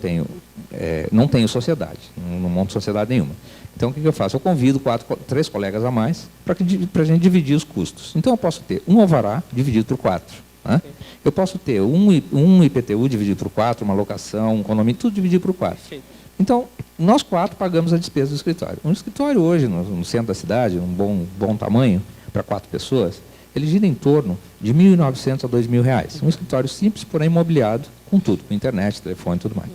não tenho sociedade, não monto sociedade nenhuma. Então, o que eu faço? Eu convido 3 colegas a mais para a gente dividir os custos. Então, eu posso ter um alvará dividido por 4. Né? Eu posso ter um IPTU dividido por 4, uma locação, um condomínio, tudo dividido por 4. Então, nós 4 pagamos a despesa do escritório. Um escritório hoje, no centro da cidade, um bom tamanho, para 4 pessoas, ele gira em torno de R$ 1.900 a R$ 2.000. Um escritório simples, porém imobiliado, com tudo, com internet, telefone e tudo mais.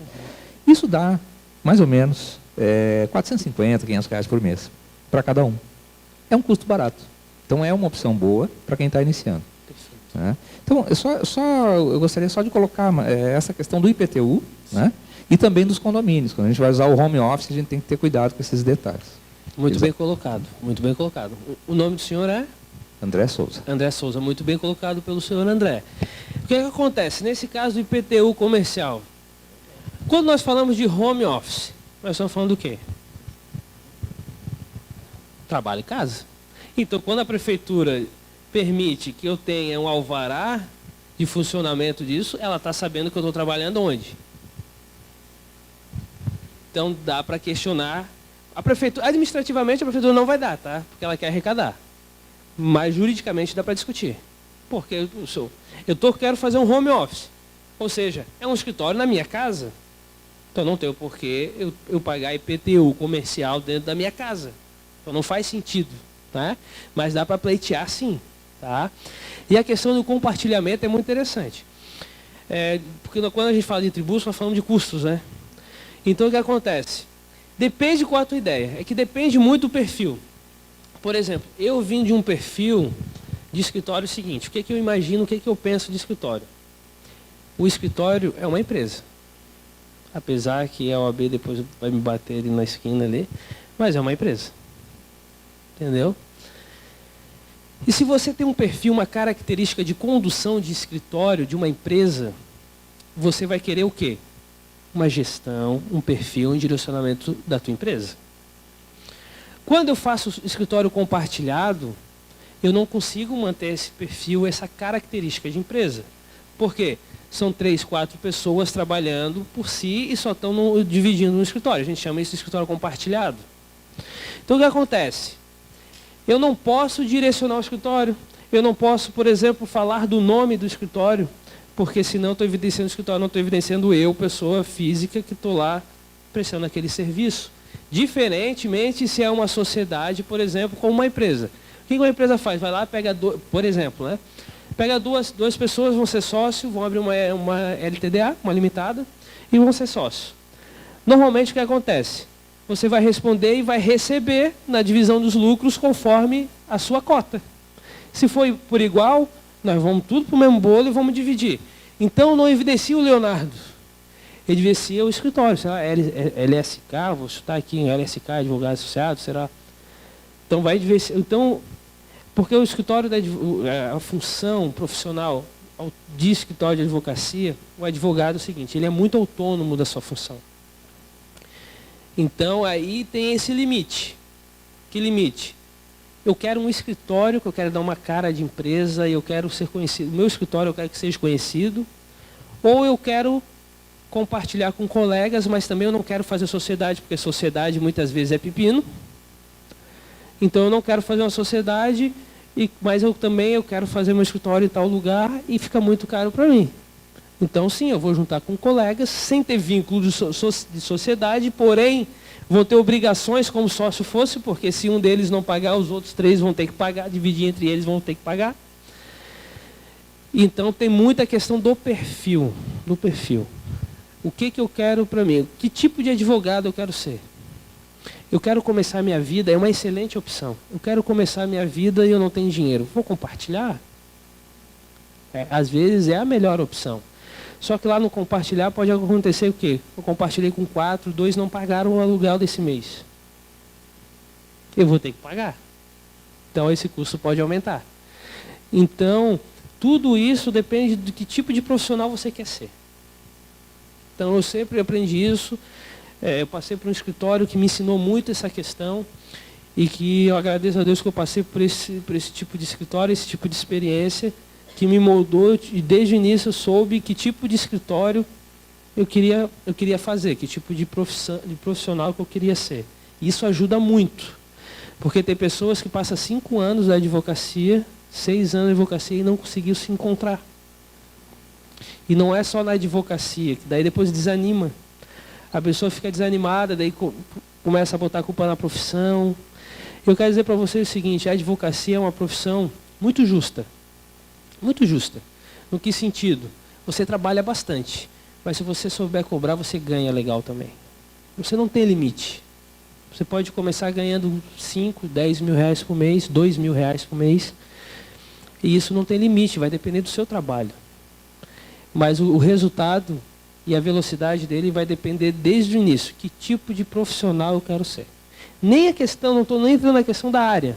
Isso dá, mais ou menos, R$ 450, R$ 500 por mês, para cada um. É um custo barato. Então, é uma opção boa para quem está iniciando. Né? Então, eu gostaria só de colocar essa questão do IPTU, né? E também dos condomínios. Quando a gente vai usar o home office, a gente tem que ter cuidado com esses detalhes. Muito bem colocado, muito bem colocado. O nome do senhor é? André Souza. André Souza, muito bem colocado pelo senhor André. O que acontece? Nesse caso do IPTU comercial, quando nós falamos de home office, nós estamos falando do quê? Trabalho em casa. Então, quando a prefeitura permite que eu tenha um alvará de funcionamento disso, ela está sabendo que eu estou trabalhando onde? Então, dá para questionar. A prefeitura, administrativamente, a prefeitura não vai dar, tá? Porque ela quer arrecadar. Mas, juridicamente, dá para discutir. Porque quero fazer um home office. Ou seja, é um escritório na minha casa. Então, não tem o porquê eu pagar IPTU comercial dentro da minha casa. Então, não faz sentido, tá? Mas dá para pleitear, sim. Tá? E a questão do compartilhamento é muito interessante. Porque quando a gente fala de tributos, nós falamos de custos, né? Então, o que acontece? Depende qual a tua ideia. É que depende muito do perfil. Por exemplo, eu vim de um perfil de escritório seguinte. O que eu imagino, o que eu penso de escritório? O escritório é uma empresa. Apesar que a OAB depois vai me bater ali na esquina ali, mas é uma empresa. Entendeu? E se você tem um perfil, uma característica de condução de escritório de uma empresa, você vai querer o quê? Uma gestão, um perfil, um direcionamento da tua empresa. Quando eu faço escritório compartilhado, eu não consigo manter esse perfil, essa característica de empresa. Por quê? São 3, 4 pessoas trabalhando por si e só estão dividindo no escritório. A gente chama isso de escritório compartilhado. Então, o que acontece? Eu não posso direcionar o escritório. Eu não posso, por exemplo, falar do nome do escritório, porque senão eu estou evidenciando o escritório, não estou evidenciando eu, pessoa física, que estou lá prestando aquele serviço. Diferentemente se é uma sociedade, por exemplo, como uma empresa. O que uma empresa faz? Vai lá, pega, por exemplo, né? Pega duas pessoas, vão ser sócio, vão abrir uma LTDA, uma limitada, e vão ser sócio. Normalmente o que acontece? Você vai responder e vai receber na divisão dos lucros conforme a sua cota. Se for por igual, nós vamos tudo para o mesmo bolo e vamos dividir. Então não evidencia o Leonardo. Evidencia o escritório. Será LSK? Vou chutar aqui em LSK, advogado associado, será? Então vai evidenciar. Então, porque o escritório, a função profissional de escritório de advocacia, o advogado é o seguinte, ele é muito autônomo da sua função. Então, aí tem esse limite. Que limite? Eu quero um escritório, que eu quero dar uma cara de empresa, e eu quero ser conhecido. Meu escritório eu quero que seja conhecido. Ou eu quero compartilhar com colegas, mas também eu não quero fazer sociedade, porque sociedade muitas vezes é pepino. Então, eu não quero fazer uma sociedade, mas eu quero fazer meu escritório em tal lugar, e fica muito caro para mim. Então, sim, eu vou juntar com colegas, sem ter vínculo de sociedade, porém, vão ter obrigações como sócio fosse, porque se um deles não pagar, os outros 3 vão ter que pagar, dividir entre eles vão ter que pagar. Então, tem muita questão do perfil. O que eu quero para mim? Que tipo de advogado eu quero ser? Eu quero começar a minha vida, é uma excelente opção. Eu quero começar a minha vida e eu não tenho dinheiro. Vou compartilhar? Às vezes é a melhor opção. Só que lá no compartilhar pode acontecer o quê? Eu compartilhei com 4, 2 não pagaram o aluguel desse mês. Eu vou ter que pagar. Então esse custo pode aumentar. Então, tudo isso depende de que tipo de profissional você quer ser. Então eu sempre aprendi isso. Eu passei por um escritório que me ensinou muito essa questão. E que eu agradeço a Deus que eu passei por esse tipo de escritório, esse tipo de experiência, que me moldou, e desde o início eu soube que tipo de escritório eu queria fazer, que tipo de profissional que eu queria ser. E isso ajuda muito, porque tem pessoas que passam 5 anos na advocacia, 6 anos na advocacia e não conseguiu se encontrar. E não é só na advocacia, que daí depois desanima. A pessoa fica desanimada, daí começa a botar a culpa na profissão. Eu quero dizer para vocês o seguinte, a advocacia é uma profissão muito justa. Muito justa. No que sentido? Você trabalha bastante, mas se você souber cobrar, você ganha legal também. Você não tem limite. Você pode começar ganhando 5, 10 mil reais por mês, 2 mil reais por mês. E isso não tem limite, vai depender do seu trabalho. Mas o resultado e a velocidade dele vai depender desde o início. Que tipo de profissional eu quero ser? Nem a questão, não estou nem entrando na questão da área.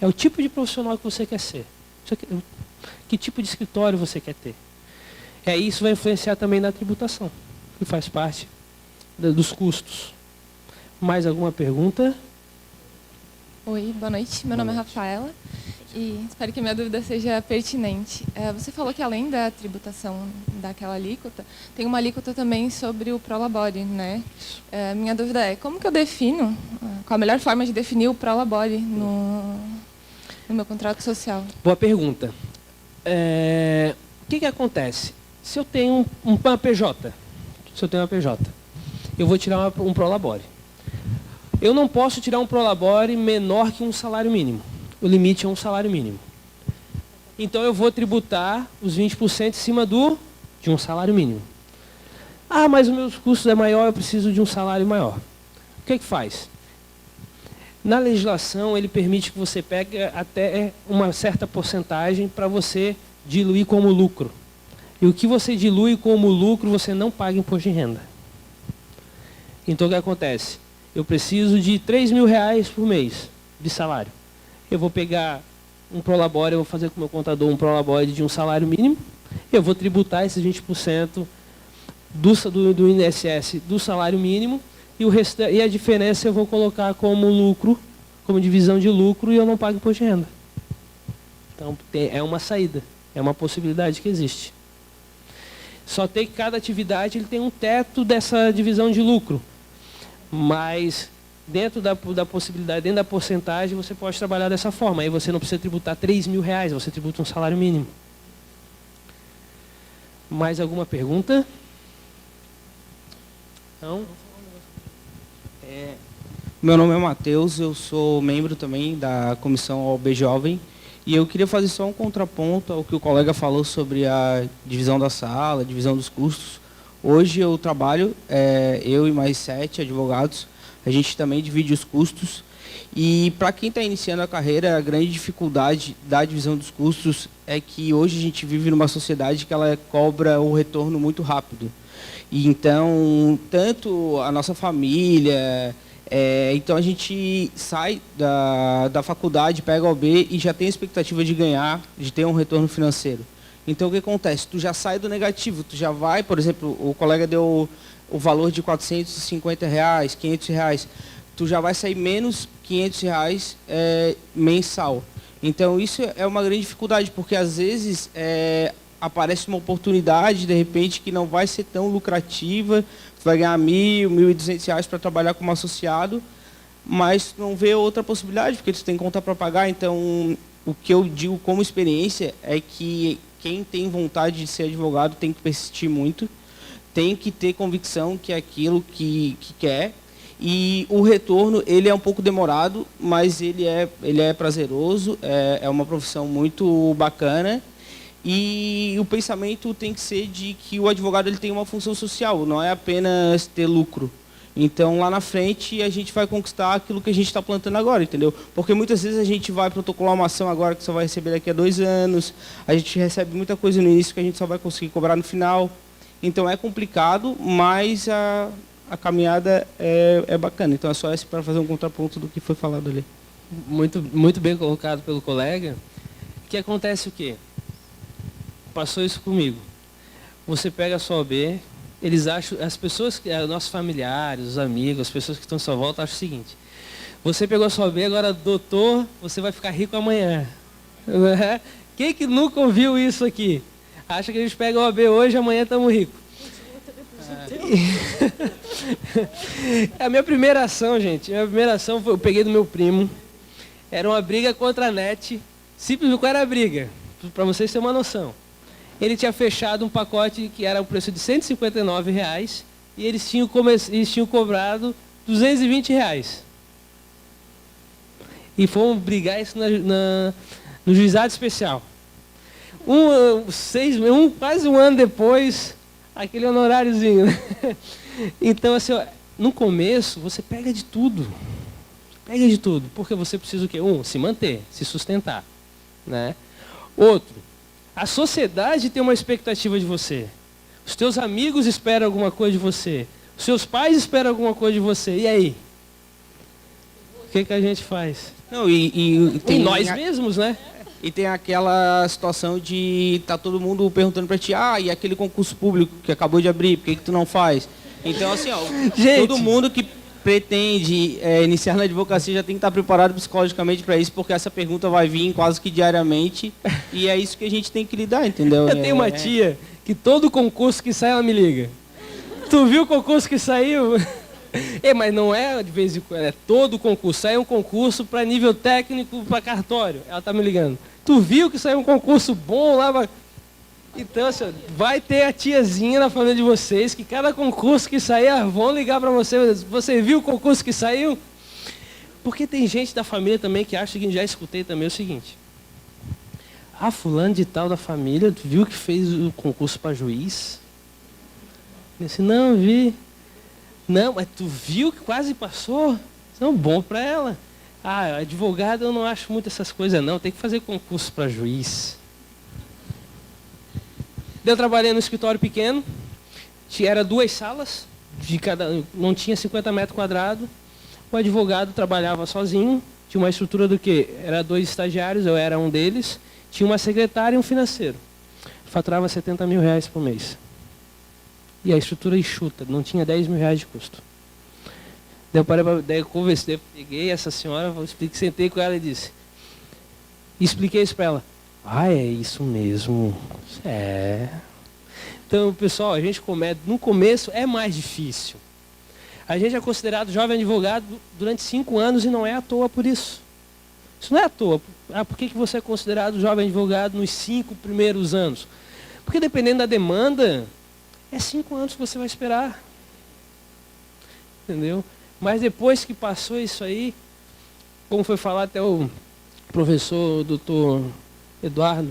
É o tipo de profissional que você quer ser. Que tipo de escritório você quer ter? Isso vai influenciar também na tributação, que faz parte dos custos. Mais alguma pergunta? Oi, boa noite. Meu nome é Rafaela e espero que minha dúvida seja pertinente. Você falou que além da tributação daquela alíquota, tem uma alíquota também sobre o prolabore, né? Minha dúvida é, como que eu defino, qual a melhor forma de definir o prolabore no meu contrato social? Boa pergunta. O que acontece? Se eu tenho uma PJ, eu vou tirar um prolabore. Eu não posso tirar um prolabore menor que um salário mínimo. O limite é um salário mínimo. Então eu vou tributar os 20% em cima de um salário mínimo. Ah, mas os meus custos é maior, eu preciso de um salário maior. O que faz? Na legislação, ele permite que você pegue até uma certa porcentagem para você diluir como lucro. E o que você dilui como lucro, você não paga imposto de renda. Então, o que acontece? Eu preciso de 3 mil reais por mês de salário. Eu vou pegar um prolabore, eu vou fazer com o meu contador um prolabore de um salário mínimo, eu vou tributar esses 20% do INSS do salário mínimo, e a diferença eu vou colocar como lucro, como divisão de lucro, e eu não pago imposto de renda. Então, é uma saída, é uma possibilidade que existe. Só tem que cada atividade ele tem um teto dessa divisão de lucro. Mas dentro da possibilidade, dentro da porcentagem, você pode trabalhar dessa forma. Aí você não precisa tributar 3 mil reais, você tributa um salário mínimo. Mais alguma pergunta? Não? Meu nome é Matheus, eu sou membro também da comissão OAB Jovem E eu queria fazer só um contraponto ao que o colega falou sobre a divisão da sala, a divisão dos custos. Hoje eu trabalho, eu e mais 7 advogados, a gente também divide os custos. E para quem está iniciando a carreira, a grande dificuldade da divisão dos custos é que hoje a gente vive numa sociedade que ela cobra o retorno muito rápido. E então, tanto a nossa família, então a gente sai da faculdade, pega a OAB e já tem a expectativa de ganhar, de ter um retorno financeiro. Então o que acontece? Tu já sai do negativo, tu já vai, por exemplo, o colega deu o valor de R$450, R$500, tu já vai sair menos R$500 mensal. Então isso é uma grande dificuldade, porque às vezes aparece uma oportunidade, de repente, que não vai ser tão lucrativa, tu vai ganhar R$1.000, R$1.200 para trabalhar como associado, mas não vê outra possibilidade, porque tu tem conta para pagar. Então, o que eu digo como experiência é que quem tem vontade de ser advogado tem que persistir muito, tem que ter convicção que é aquilo que quer, e o retorno ele é um pouco demorado, mas ele é prazeroso, é uma profissão muito bacana. E o pensamento tem que ser de que o advogado ele tem uma função social, não é apenas ter lucro. Então, lá na frente, a gente vai conquistar aquilo que a gente está plantando agora, entendeu? Porque muitas vezes a gente vai protocolar uma ação agora que só vai receber daqui a 2 anos, a gente recebe muita coisa no início que a gente só vai conseguir cobrar no final. Então, é complicado, mas a caminhada é bacana. Então, é só esse para fazer um contraponto do que foi falado ali. Muito bem colocado pelo colega. Que acontece o quê? Passou isso comigo. Você pega a sua OAB, eles acham, as pessoas, nossos familiares, os amigos, as pessoas que estão à sua volta acham o seguinte: você pegou a sua OAB, agora doutor, você vai ficar rico amanhã. Quem que nunca ouviu isso aqui? Acha que a gente pega a OAB hoje, amanhã estamos ricos. A minha primeira ação, gente, foi, eu peguei do meu primo, era uma briga contra a NET. Simplesmente, qual era a briga? Para vocês terem uma noção. Ele tinha fechado um pacote que era o preço de R$159 e eles tinham cobrado R$220. E fomos brigar isso no juizado especial. Quase um ano depois, aquele honoráriozinho. Né? Então, assim, no começo, você pega de tudo. Pega de tudo. Porque você precisa o quê? Se manter, se sustentar. Né? Outro, a sociedade tem uma expectativa de você. Os teus amigos esperam alguma coisa de você. Os seus pais esperam alguma coisa de você. E aí? O que a gente faz? Não, e tem nós mesmos, né? E tem aquela situação de tá todo mundo perguntando para ti, e aquele concurso público que acabou de abrir, por que tu não faz? Então, assim, todo mundo que pretende iniciar na advocacia já tem que estar preparado psicologicamente para isso, porque essa pergunta vai vir quase que diariamente, e é isso que a gente tem que lidar, entendeu? Eu tenho uma tia que todo concurso que sai, ela me liga. Tu viu o concurso que saiu? Mas não é de vez em quando, é todo concurso. Sai um concurso para nível técnico, para cartório. Ela tá me ligando. Tu viu que saiu um concurso bom lá? Então, assim, vai ter a tiazinha na família de vocês, que cada concurso que sair, vão ligar para você. Você viu o concurso que saiu? Porque tem gente da família também que acha que já escutei também o seguinte: fulano de tal da família, tu viu que fez o concurso para juiz? Eu disse, não, vi. Não, mas tu viu que quase passou? Não, bom para ela. Advogado eu não acho muito essas coisas não, tem que fazer concurso para juiz. Eu trabalhei no escritório pequeno, era 2 salas, não tinha 50 metros quadrados. O advogado trabalhava sozinho, tinha uma estrutura do quê? Era 2 estagiários, eu era um deles, tinha uma secretária e um financeiro. Faturava R$70 mil por mês. E a estrutura enxuta, não tinha R$10 mil de custo. Daí eu conversei, peguei essa senhora, sentei com ela e expliquei isso para ela. É isso mesmo. Então, pessoal, a gente no começo é mais difícil. A gente é considerado jovem advogado durante 5 anos e não é à toa por isso. Isso não é à toa. Por que você é considerado jovem advogado nos 5 primeiros anos? Porque dependendo da demanda, é 5 anos que você vai esperar. Entendeu? Mas depois que passou isso aí, como foi falado até o professor doutor Eduardo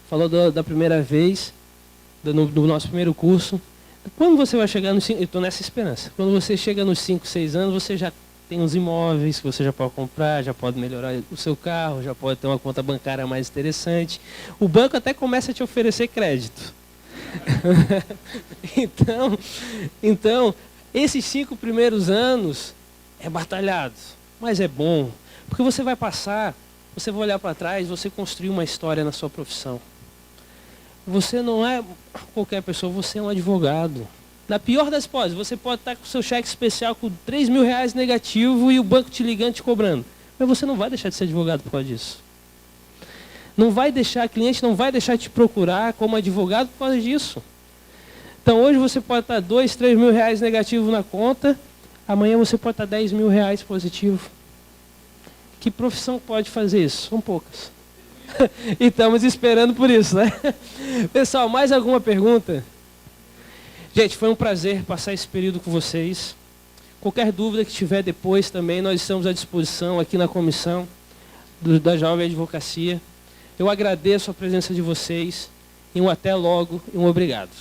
falou da primeira vez, do nosso primeiro curso. Quando você vai chegar nos 5, eu estou nessa esperança, quando você chega nos 5, 6 anos, você já tem uns imóveis que você já pode comprar, já pode melhorar o seu carro, já pode ter uma conta bancária mais interessante. O banco até começa a te oferecer crédito. Então, esses 5 primeiros anos é batalhado, mas é bom, porque você vai passar, você vai olhar para trás, você construir uma história na sua profissão. Você não é qualquer pessoa, você é um advogado. Na pior das hipóteses, você pode estar com o seu cheque especial com R$3.000 negativo e o banco te ligando, te cobrando. Mas você não vai deixar de ser advogado por causa disso. Não vai deixar, cliente não vai deixar de te procurar como advogado por causa disso. Então hoje você pode estar R$2.000, R$3.000 negativo na conta, amanhã você pode estar R$10.000 positivo. Que profissão pode fazer isso? São poucas. E estamos esperando por isso, né? Pessoal, mais alguma pergunta? Gente, foi um prazer passar esse período com vocês. Qualquer dúvida que tiver depois também, nós estamos à disposição aqui na comissão da Jovem Advocacia. Eu agradeço a presença de vocês e um até logo e um obrigado.